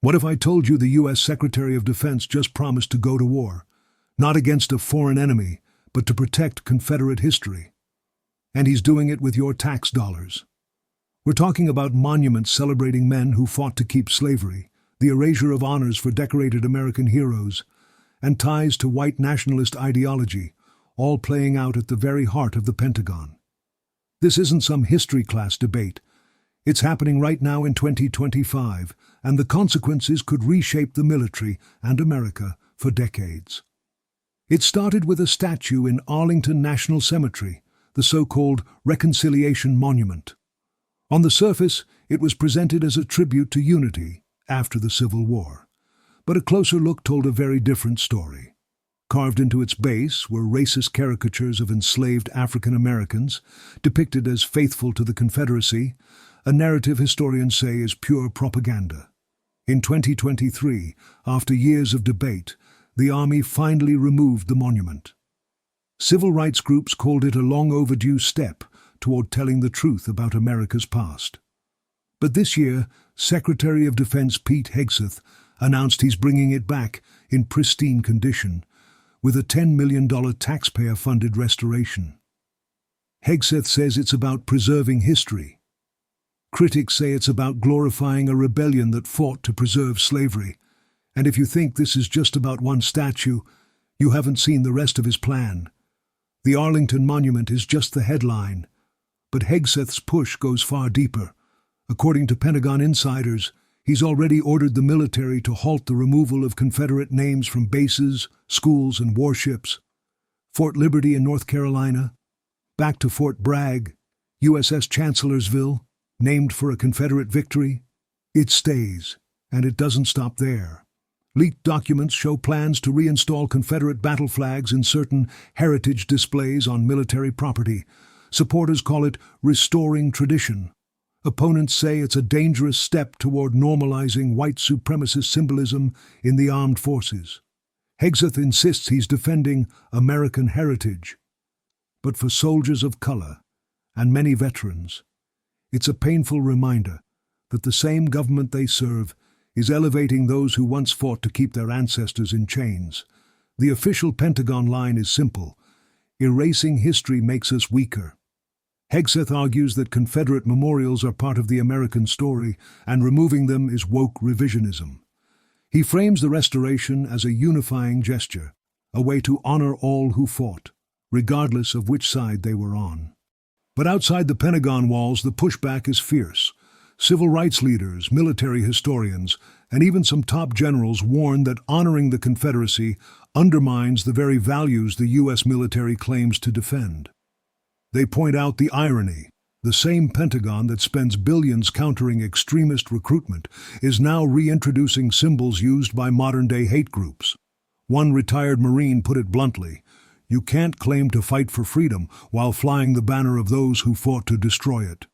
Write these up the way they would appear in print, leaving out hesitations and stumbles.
What if I told you the U.S. Secretary of Defense just promised to go to war, not against a foreign enemy, but to protect Confederate history? And he's doing it with your tax dollars. We're talking about monuments celebrating men who fought to keep slavery, the erasure of honors for decorated American heroes, and ties to white nationalist ideology, all playing out at the very heart of the Pentagon. This isn't some history class debate. It's happening right now in 2025, and the consequences could reshape the military and America for decades. It started with a statue in Arlington National Cemetery, the so-called Reconciliation Monument. On the surface, it was presented as a tribute to unity after the Civil War. But a closer look told a very different story. Carved into its base were racist caricatures of enslaved African Americans, depicted as faithful to the Confederacy, a narrative historians say is pure propaganda. In 2023, after years of debate, the Army finally removed the monument. Civil rights groups called it a long-overdue step toward telling the truth about America's past. But this year, Secretary of Defense Pete Hegseth announced he's bringing it back in pristine condition, with a $10 million taxpayer-funded restoration. Hegseth says it's about preserving history. Critics say it's about glorifying a rebellion that fought to preserve slavery. And if you think this is just about one statue, you haven't seen the rest of his plan. The Arlington Monument is just the headline, but Hegseth's push goes far deeper. According to Pentagon insiders, he's already ordered the military to halt the removal of Confederate names from bases, schools, and warships. Fort Liberty in North Carolina, back to Fort Bragg, USS Chancellorsville, named for a Confederate victory. It stays, and it doesn't stop there. Leaked documents show plans to reinstall Confederate battle flags in certain heritage displays on military property. Supporters call it restoring tradition. Opponents say it's a dangerous step toward normalizing white supremacist symbolism in the armed forces. Hegseth insists he's defending American heritage. But for soldiers of color, and many veterans, it's a painful reminder that the same government they serve is elevating those who once fought to keep their ancestors in chains. The official Pentagon line is simple: erasing history makes us weaker. Hegseth argues that Confederate memorials are part of the American story, and removing them is woke revisionism. He frames the restoration as a unifying gesture, a way to honor all who fought, regardless of which side they were on. But outside the Pentagon walls, the pushback is fierce. Civil rights leaders, military historians, and even some top generals warn that honoring the Confederacy undermines the very values the U.S. military claims to defend. They point out the irony. The same Pentagon that spends billions countering extremist recruitment is now reintroducing symbols used by modern-day hate groups. One retired Marine put it bluntly: "You can't claim to fight for freedom while flying the banner of those who fought to destroy it."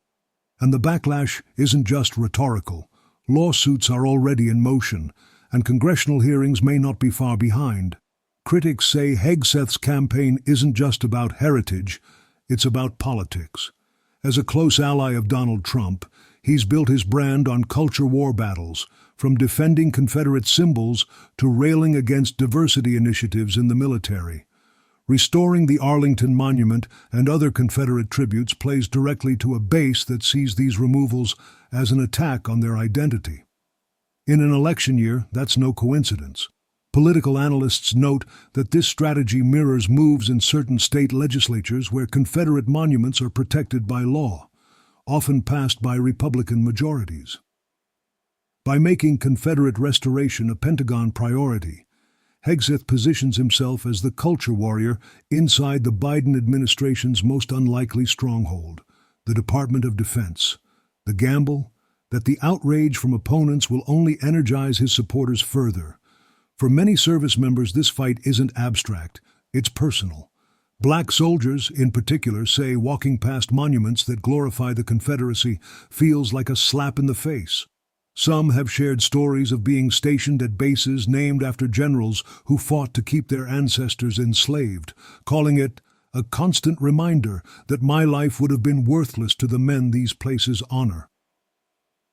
And the backlash isn't just rhetorical. Lawsuits are already in motion, and congressional hearings may not be far behind. Critics say Hegseth's campaign isn't just about heritage, it's about politics. As a close ally of Donald Trump, he's built his brand on culture war battles, from defending Confederate symbols to railing against diversity initiatives in the military. Restoring the Arlington Monument and other Confederate tributes plays directly to a base that sees these removals as an attack on their identity. In an election year, that's no coincidence. Political analysts note that this strategy mirrors moves in certain state legislatures where Confederate monuments are protected by law, often passed by Republican majorities. By making Confederate restoration a Pentagon priority, Hegseth positions himself as the culture warrior inside the Biden administration's most unlikely stronghold, the Department of Defense. The gamble? That the outrage from opponents will only energize his supporters further. For many service members, this fight isn't abstract, it's personal. Black soldiers, in particular, say walking past monuments that glorify the Confederacy feels like a slap in the face. Some have shared stories of being stationed at bases named after generals who fought to keep their ancestors enslaved, calling it a constant reminder that my life would have been worthless to the men these places honor.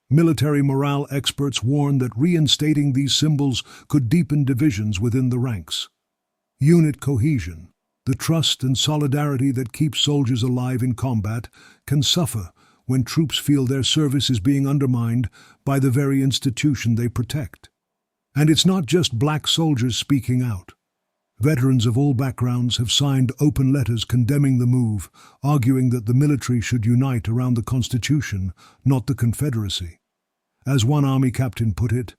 Military morale experts warn that reinstating these symbols could deepen divisions within the ranks. Unit cohesion, the trust and solidarity that keeps soldiers alive in combat, can suffer when troops feel their service is being undermined by the very institution they protect. And it's not just black soldiers speaking out. Veterans of all backgrounds have signed open letters condemning the move, arguing that the military should unite around the Constitution, not the Confederacy. As one Army captain put it,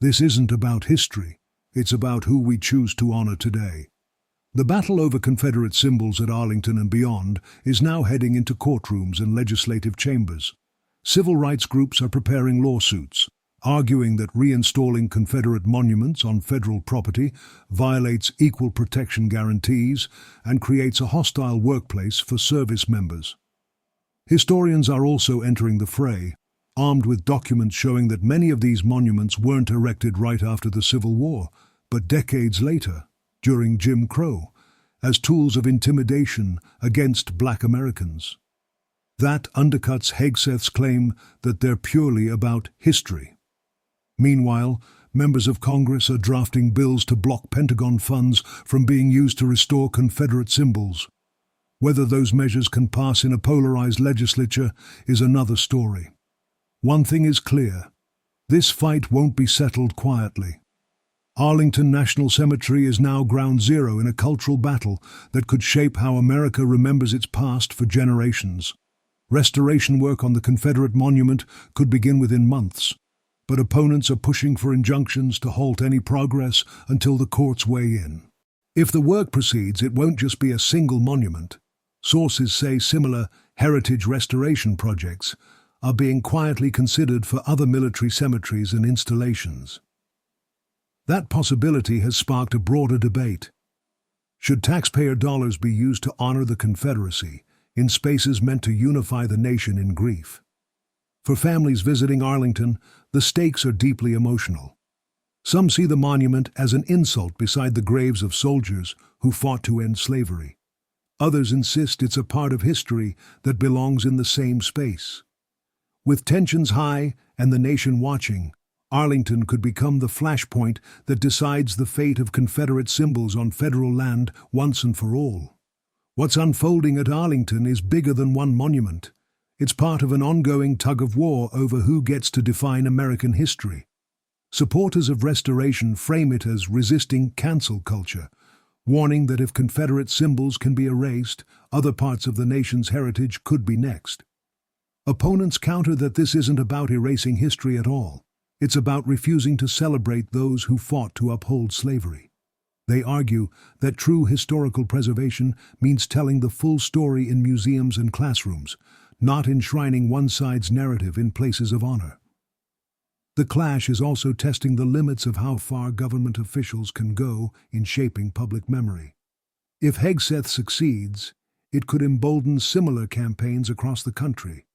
this isn't about history, it's about who we choose to honor today. The battle over Confederate symbols at Arlington and beyond is now heading into courtrooms and legislative chambers. Civil rights groups are preparing lawsuits, arguing that reinstalling Confederate monuments on federal property violates equal protection guarantees and creates a hostile workplace for service members. Historians are also entering the fray, armed with documents showing that many of these monuments weren't erected right after the Civil War, but decades later, during Jim Crow, as tools of intimidation against black Americans. That undercuts Hegseth's claim that they're purely about history. Meanwhile, members of Congress are drafting bills to block Pentagon funds from being used to restore Confederate symbols. Whether those measures can pass in a polarized legislature is another story. One thing is clear: this fight won't be settled quietly. Arlington National Cemetery is now ground zero in a cultural battle that could shape how America remembers its past for generations. Restoration work on the Confederate monument could begin within months, but opponents are pushing for injunctions to halt any progress until the courts weigh in. If the work proceeds, it won't just be a single monument. Sources say similar heritage restoration projects are being quietly considered for other military cemeteries and installations. That possibility has sparked a broader debate. Should taxpayer dollars be used to honor the Confederacy in spaces meant to unify the nation in grief? For families visiting Arlington, the stakes are deeply emotional. Some see the monument as an insult beside the graves of soldiers who fought to end slavery. Others insist it's a part of history that belongs in the same space. With tensions high and the nation watching, Arlington could become the flashpoint that decides the fate of Confederate symbols on federal land once and for all. What's unfolding at Arlington is bigger than one monument. It's part of an ongoing tug-of-war over who gets to define American history. Supporters of restoration frame it as resisting cancel culture, warning that if Confederate symbols can be erased, other parts of the nation's heritage could be next. Opponents counter that this isn't about erasing history at all. It's about refusing to celebrate those who fought to uphold slavery. They argue that true historical preservation means telling the full story in museums and classrooms, not enshrining one side's narrative in places of honor. The clash is also testing the limits of how far government officials can go in shaping public memory. If Hegseth succeeds, it could embolden similar campaigns across the country,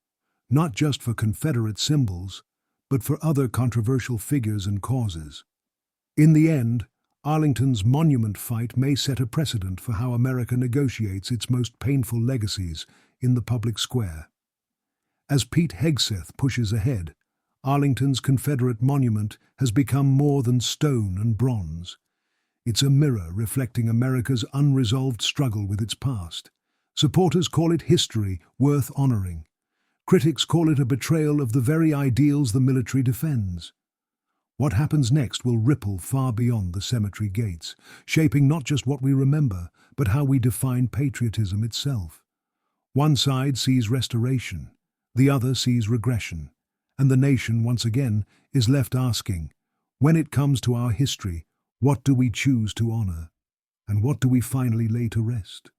not just for Confederate symbols, but for other controversial figures and causes. In the end, Arlington's monument fight may set a precedent for how America negotiates its most painful legacies in the public square. As Pete Hegseth pushes ahead, Arlington's Confederate monument has become more than stone and bronze. It's a mirror reflecting America's unresolved struggle with its past. Supporters call it history worth honoring. Critics call it a betrayal of the very ideals the military defends. What happens next will ripple far beyond the cemetery gates, shaping not just what we remember, but how we define patriotism itself. One side sees restoration, the other sees regression, and the nation, once again, is left asking, when it comes to our history, what do we choose to honor, and what do we finally lay to rest?